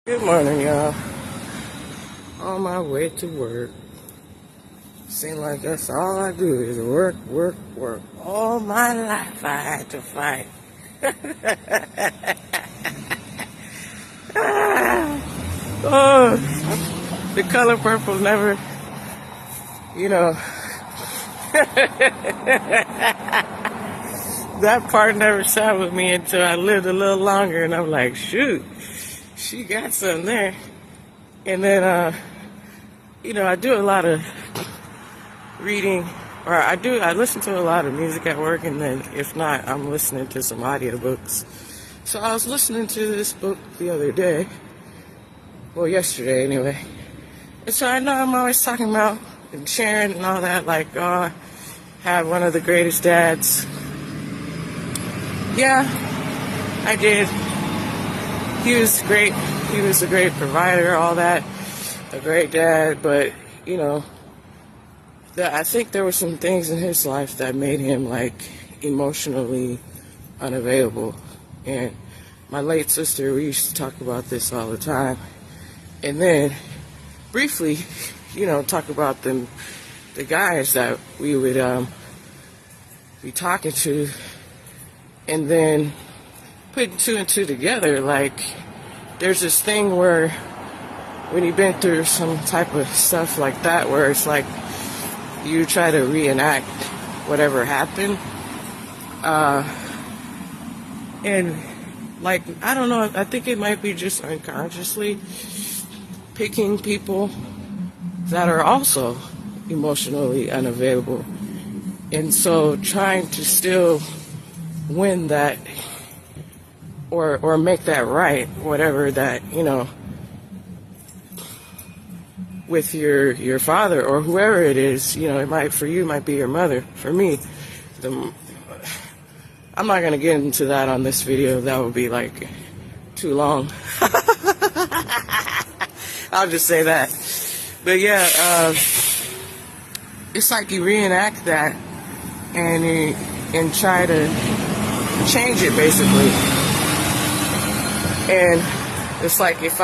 Good morning, y'all. On my way to work. Seems like that's all I do is work, work, work. All my life I had to fight. Oh, the color purple never, that part never sat with me until I lived a little longer, and I'm like, shoot, she got something there. And then, I do a lot of reading, or I listen to a lot of music at work, and then if not, I'm listening to some audiobooks. So I was listening to this book the other day, well, yesterday anyway. And so I know I'm always talking about and sharing and all that, like, oh, I have one of the greatest dads. Yeah, I did. He was great. He was a great provider, all that, a great dad, but, I think there were some things in his life that made him, like, emotionally unavailable. And my late sister, we used to talk about this all the time. And then, briefly, talk about the guys that we would be talking to, and then putting two and two together, like, there's this thing where when you've been through some type of stuff like that, where it's like you try to reenact whatever happened, and like, I don't know, I think it might be just unconsciously picking people that are also emotionally unavailable, and so trying to still win that, or make that right, whatever that, with your father or whoever it is. It might, for you, might be your mother. For me, I'm not gonna get into that on this video. That would be like too long. I'll just say that. But yeah, it's like you reenact that and try to change it, basically. And it's like if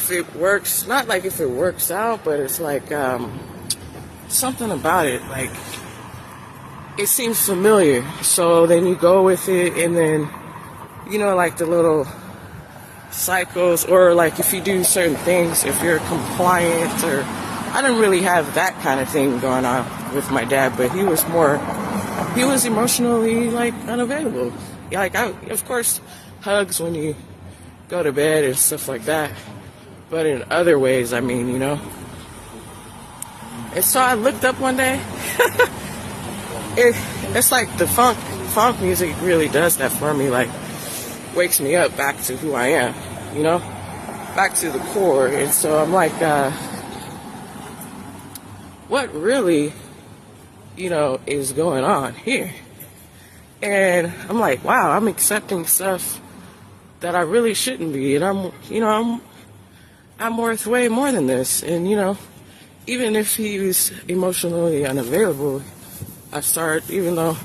it works, not like if it works out, but it's like something about it, like it seems familiar. So then you go with it, and then like the little cycles, or like if you do certain things, if you're compliant, or I didn't really have that kind of thing going on with my dad, but he was emotionally like unavailable. Like, of course, hugs when you go to bed and stuff like that, but in other ways, I mean, And so I looked up one day. It's like the funk music really does that for me, like wakes me up back to who I am, back to the core. And so I'm like, what really, is going on here? And I'm like, wow, I'm accepting stuff that I really shouldn't be. And I'm worth way more than this. And, even if he was emotionally unavailable, even though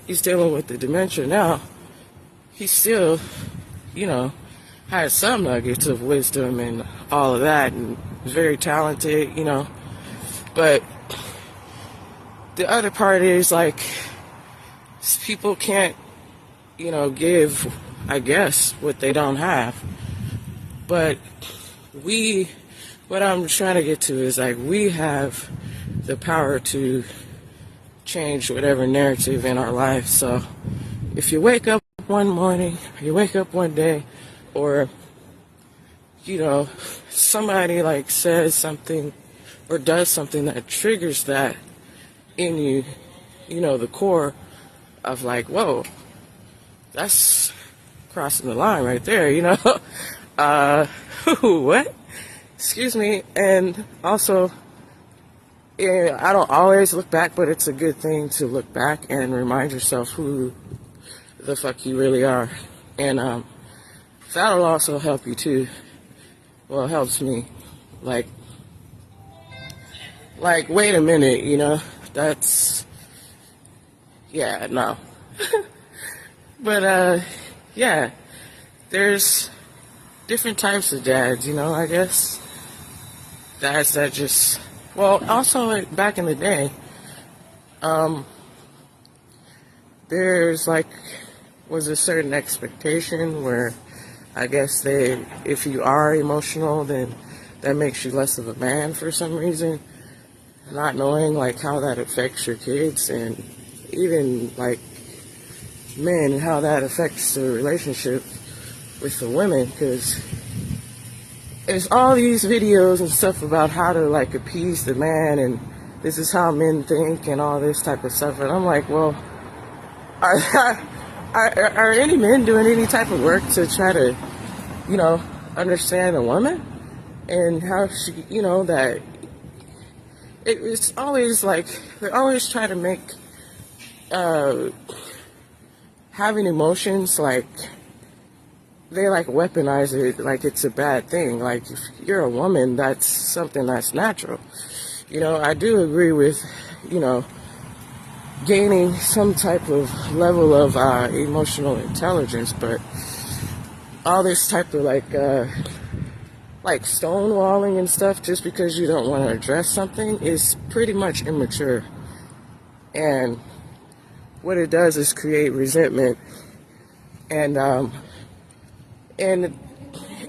he's dealing with the dementia now, he still, has some nuggets of wisdom and all of that, and is very talented, But the other part is, like, people can't, give, I guess, what they don't have. But what I'm trying to get to is, like, we have the power to change whatever narrative in our life. So if you wake up one morning, or you wake up one day, or, somebody like says something or does something that triggers that in you, the core of like, whoa, that's crossing the line right there, what? Excuse me. And also, yeah, I don't always look back, but it's a good thing to look back and remind yourself who the fuck you really are. And that'll also help you too. Well, it helps me. Like, wait a minute, that's, yeah, no. But, yeah, there's different types of dads, you know, I guess. Dads that just, well, also like back in the day, there's like, was a certain expectation where I guess if you are emotional, then that makes you less of a man for some reason. Not knowing like how that affects your kids and even like men, how that affects the relationship with the women, because there's all these videos and stuff about how to like appease the man, and this is how men think and all this type of stuff. And I'm like, well, are any men doing any type of work to try to, you know, understand a woman and how she, you know, that it's always like they always try to make having emotions like they like weaponize it like it's a bad thing. Like if you're a woman, that's something that's natural. You know, I do agree with, you know, gaining some type of level of emotional intelligence, but all this type of like stonewalling and stuff just because you don't want to address something is pretty much immature. And what it does is create resentment, and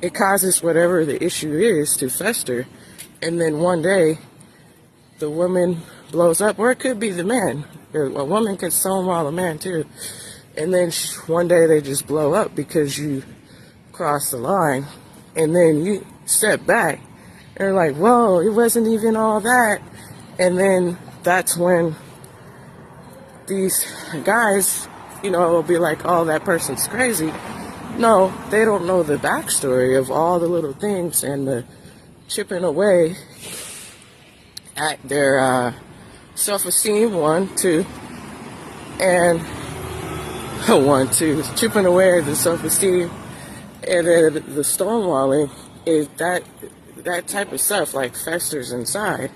it causes whatever the issue is to fester, and then one day the woman blows up, or it could be the man. A woman can stonewall a man too, and then one day they just blow up because you cross the line, and then you step back and you're like, whoa, it wasn't even all that. And then that's when these guys, you know, will be like, oh, that person's crazy. No, they don't know the backstory of all the little things and the chipping away at their self-esteem, chipping away at the self-esteem, and then the stonewalling is that type of stuff like festers inside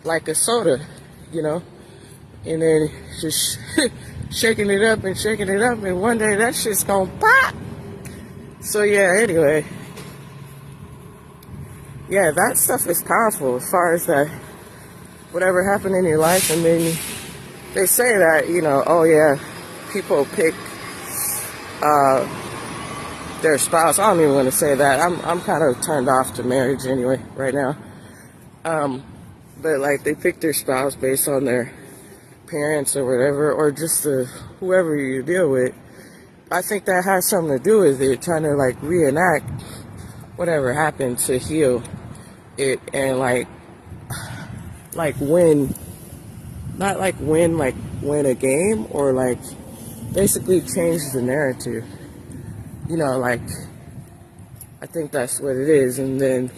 like a soda, you know, and then just shaking it up, and one day that shit's gonna pop. So yeah, anyway, yeah, that stuff is powerful as far as that whatever happened in your life. And then they say that, you know, oh yeah, people pick their spouse. I don't even want to say that. I'm kind of turned off to marriage anyway right now. But like they pick their spouse based on their parents or whatever, or just whoever you deal with. I think that has something to do with it, trying to like reenact whatever happened to heal it, and like win, not like win a game, or like basically change the narrative. You know, like I think that's what it is. And then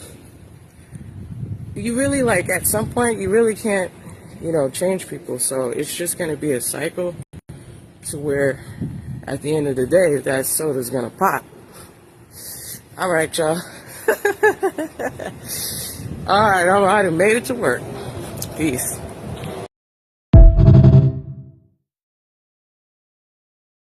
you really, like, at some point you really can't, you know, change people. So it's just going to be a cycle to where at the end of the day that soda's going to pop. All right, y'all. All right, I done made it to work. Peace.